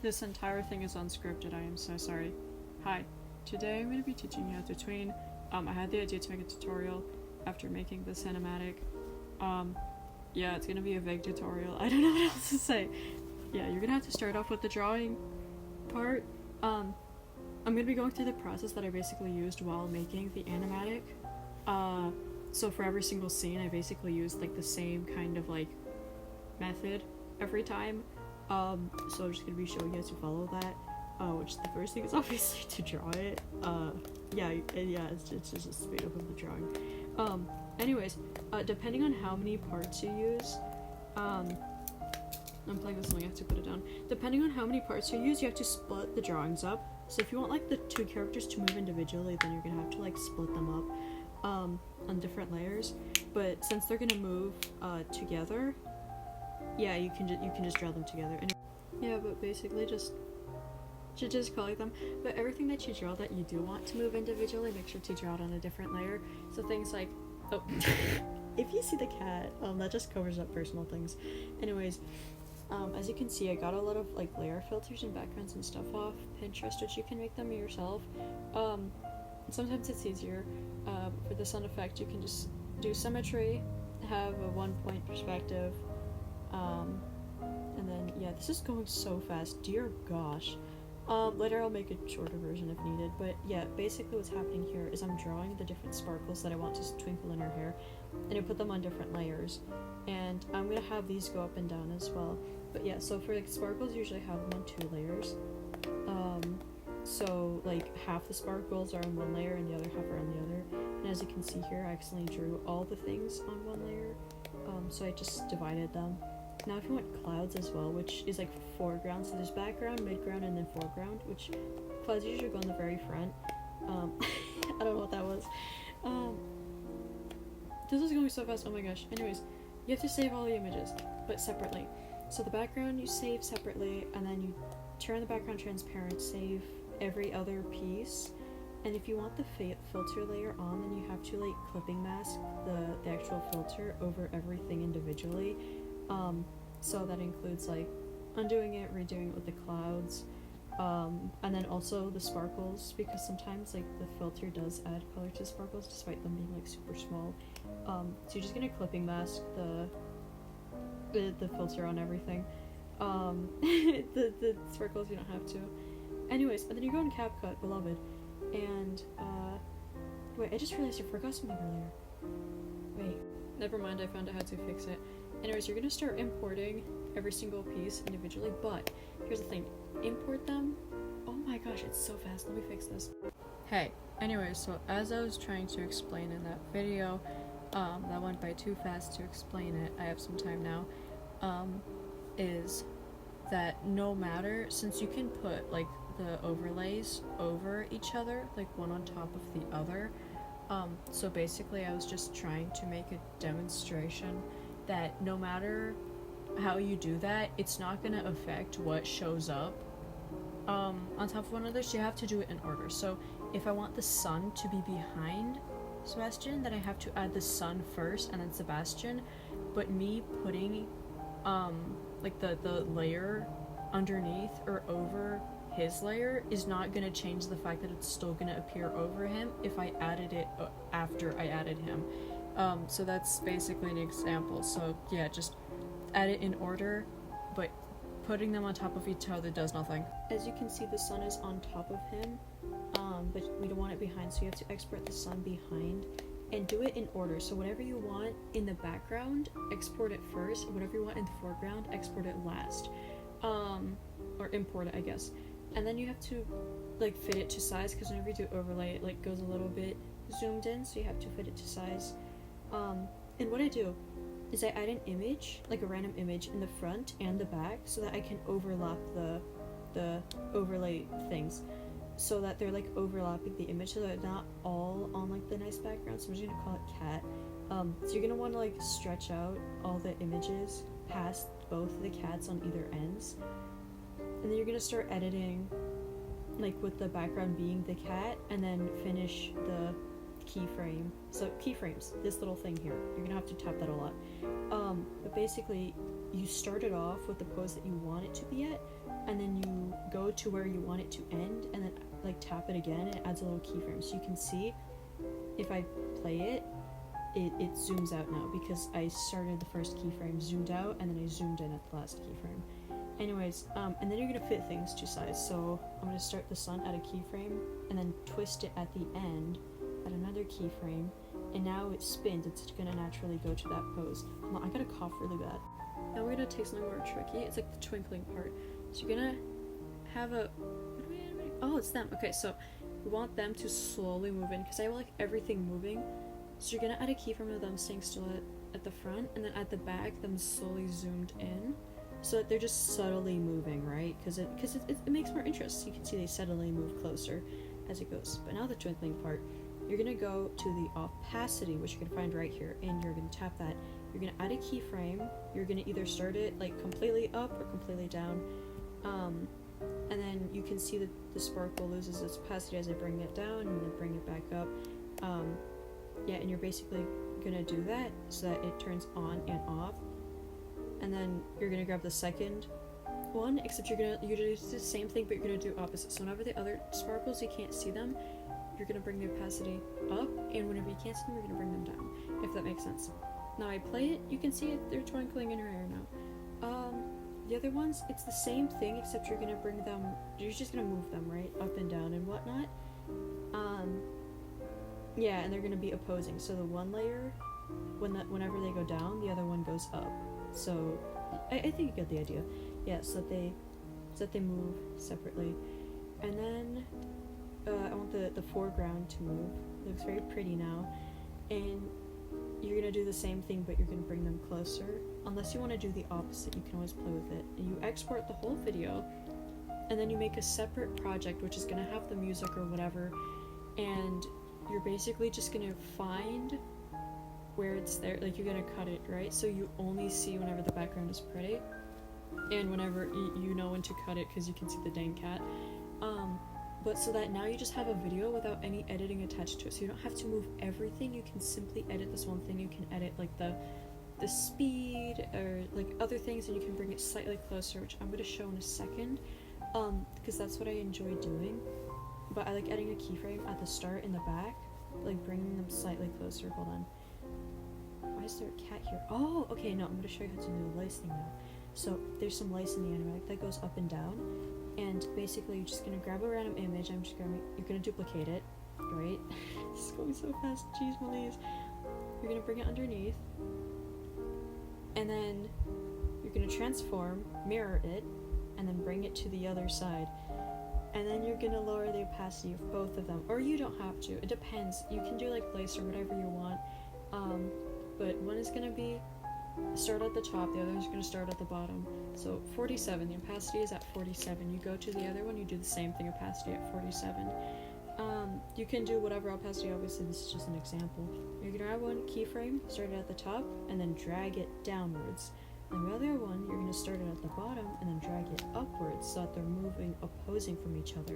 This entire thing is unscripted, I am so sorry. Hi, today I'm going to be teaching you how to tween. I had the idea to make a tutorial after making the cinematic. Yeah, it's going to be a vague tutorial. I don't know what else to say. Yeah, you're going to have to start off with the drawing part. I'm going to be going through the process that I basically used while making the animatic. So for every single scene, I basically used like the same kind of like method every time. So I'm just gonna be showing you how to follow that. Which the first thing is obviously to draw it. It's just a speed up of the drawing. Anyways, depending on how many parts you use, I'm playing this song, I have to put it down. Depending on how many parts you use, you have to split the drawings up. So if you want like the two characters to move individually, then you're gonna have to like split them up on different layers. But since they're gonna move together, yeah, you can just draw them together. And yeah, but basically just collect them. But everything that you draw that you do want to move individually, make sure to draw it on a different layer. So things like, oh, if you see the cat, that just covers up personal things. Anyways, as you can see, I got a lot of like layer filters and backgrounds and stuff off Pinterest, which you can make them yourself. Sometimes it's easier. For the sun effect, you can just do symmetry, have a 1-point perspective, and then yeah, this is going so fast, dear gosh. Later I'll make a shorter version if needed, but yeah, basically what's happening here is I'm drawing the different sparkles that I want to twinkle in her hair, and I put them on different layers, and I'm gonna have these go up and down as well. But yeah, so for like sparkles, usually have them on 2 layers. So like half the sparkles are on one layer and the other half are on the other. And as you can see here, I accidentally drew all the things on one layer. So I just divided them. Now if you want clouds as well, which is like foreground, so there's background, midground, and then foreground, which clouds usually go on the very front. I don't know what that was. This is going so fast, oh my gosh. Anyways, you have to save all the images, but separately. So the background you save separately, and then you turn the background transparent, save every other piece. And if you want the filter layer on, then you have to like clipping mask the actual filter over everything individually. So that includes like undoing it, redoing it with the clouds, and then also the sparkles, because sometimes like the filter does add color to sparkles despite them being like super small. So you're just gonna clipping mask the filter on everything. The sparkles you don't have to. Anyways, and then you go in CapCut, beloved, and wait, I just realized I forgot something earlier. Wait, never mind, I found out how to fix it. Anyways, you're gonna start importing every single piece individually, but here's the thing, import them. Oh my gosh, it's so fast, let me fix this. Hey, anyways, so as I was trying to explain in that video, that went by too fast to explain it, I have some time now, is that no matter, since you can put like the overlays over each other, like one on top of the other, so basically I was just trying to make a demonstration that no matter how you do that, it's not gonna affect what shows up on top of one another, so you have to do it in order. So if I want the sun to be behind Sebastian, then I have to add the sun first and then Sebastian, but me putting like the layer underneath or over his layer is not gonna change the fact that it's still gonna appear over him if I added it after I added him. So that's basically an example. So yeah, just add it in order, but putting them on top of each other does nothing. As you can see, the sun is on top of him, but we don't want it behind, so you have to export the sun behind and do it in order. So whatever you want in the background, export it first. Whatever you want in the foreground, export it last. Or import it, I guess. And then you have to like fit it to size, because whenever you do overlay, it like goes a little bit zoomed in, so you have to fit it to size. And what I do is I add an image, like a random image in the front and the back, so that I can overlap the overlay things, so that they're like overlapping the image, so that they're not all on like the nice background. So I'm just gonna call it cat. So you're gonna want to like stretch out all the images past both the cats on either ends, and then you're gonna start editing like with the background being the cat, and then finish the keyframe. So keyframes, this little thing here, you're gonna have to tap that a lot. But basically you start it off with the pose that you want it to be at, and then you go to where you want it to end and then like tap it again, and it adds a little keyframe. So you can see if I play it, it zooms out now because I started the first keyframe, zoomed out, and then I zoomed in at the last keyframe. Anyways, and then you're gonna fit things to size. So I'm gonna start the sun at a keyframe and then twist it at the end at another keyframe, and now it spins. It's gonna naturally go to that pose. I gotta cough really bad. Now we're gonna take something more tricky. It's like the twinkling part. So you're gonna have a, what are we animating? Oh, it's them. Okay, so we want them to slowly move in because I like everything moving. So you're gonna add a keyframe of them staying still at the front, and then at the back them slowly zoomed in, so that they're just subtly moving, right? Because it makes more interest. You can see they subtly move closer as it goes. But now the twinkling part, you're gonna go to the opacity, which you're gonna find right here, and you're gonna tap that. You're gonna add a keyframe. You're gonna either start it like completely up or completely down, and then you can see that the sparkle loses its opacity as I bring it down and then bring it back up. Yeah, and you're basically gonna do that so that it turns on and off, and then you're gonna grab the second one, except you're gonna do the same thing, but you're gonna do opposite. So whenever the other sparkles, you can't see them, you're gonna bring the opacity up, and whenever you can't see them, you're gonna bring them down, if that makes sense. Now I play it, you can see it, they're twinkling in your hair now. The other ones, it's the same thing, except you're gonna bring them, you're just gonna move them, right, up and down and whatnot. Yeah, and they're gonna be opposing. So the one layer, whenever they go down, the other one goes up. So I think you get the idea. Yeah, so that they move separately. And then I want the foreground to move. It looks very pretty now. And you're gonna do the same thing, but you're gonna bring them closer. Unless you want to do the opposite, you can always play with it. And you export the whole video, and then you make a separate project, which is gonna have the music or whatever, and you're basically just gonna find where it's there, like you're gonna cut it, right? So you only see whenever the background is pretty, and whenever you know when to cut it because you can see the dang cat. But so that now you just have a video without any editing attached to it, so you don't have to move everything. You can simply edit this one thing. You can edit like the speed or like other things, and you can bring it slightly closer, which I'm going to show in a second, because that's what I enjoy doing. But I like adding a keyframe at the start and the back, like bringing them slightly closer. Hold on. Why is there a cat here? Oh, okay, no, I'm going to show you how to do the lice thing now. So there's some lice in the animatic that goes up and down, and basically you're just going to grab a random image. You're going to duplicate it, right? This is going so fast. Jeez Louise. You're going to bring it underneath, and then you're going to transform, mirror it, and then bring it to the other side. And then you're gonna lower the opacity of both of them, or you don't have to. It depends. You can do like lace or whatever you want. But one is gonna be start at the top, the other is gonna start at the bottom. So 47, the opacity is at 47. You go to the other one, you do the same thing, opacity at 47. You can do whatever opacity. Obviously, this is just an example. You're gonna add one keyframe, start it at the top, and then drag it downwards. And the other one, you're going to start it at the bottom and then drag it upwards so that they're moving opposing from each other.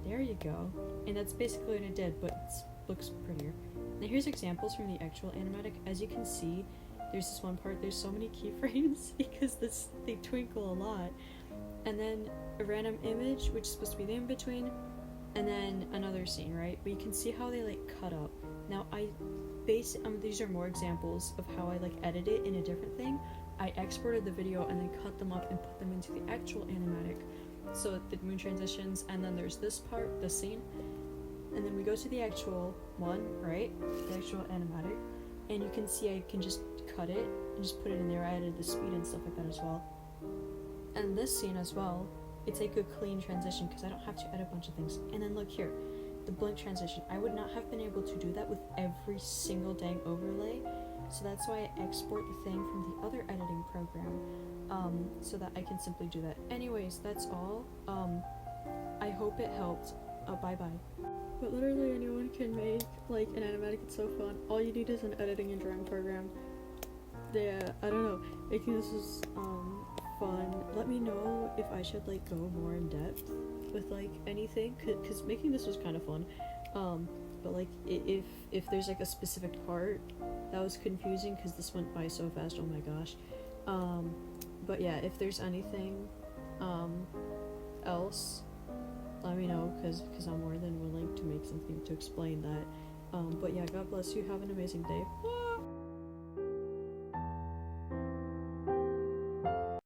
There you go. And that's basically what it did, but it looks prettier. Now here's examples from the actual animatic. As you can see, there's this one part, there's so many keyframes because they twinkle a lot. And then a random image, which is supposed to be the in-between, and then another scene, right? But you can see how they like cut up. Now these are more examples of how I like edit it in a different thing. I exported the video and then cut them up and put them into the actual animatic. So the moon transitions, and then there's this part, the scene, and then we go to the actual one, right? The actual animatic, and you can see I can just cut it and just put it in there. I added the speed and stuff like that as well. And this scene as well, it's like a clean transition because I don't have to edit a bunch of things. And then look here, the blink transition. I would not have been able to do that with every single dang overlay. So that's why I export the thing from the other editing program, so that I can simply do that. Anyways, that's all. I hope it helped. Bye-bye. But literally anyone can make, like, an animatic. It's so fun. All you need is an editing and drawing program. Yeah, I don't know. Making this was, fun. Let me know if I should, like, go more in depth with, like, anything, because making this was kind of fun. But like if there's like a specific part that was confusing because this went by so fast, oh my gosh. But yeah, if there's anything else else, let me know, because I'm more than willing to make something to explain that. But yeah, God bless you. Have an amazing day.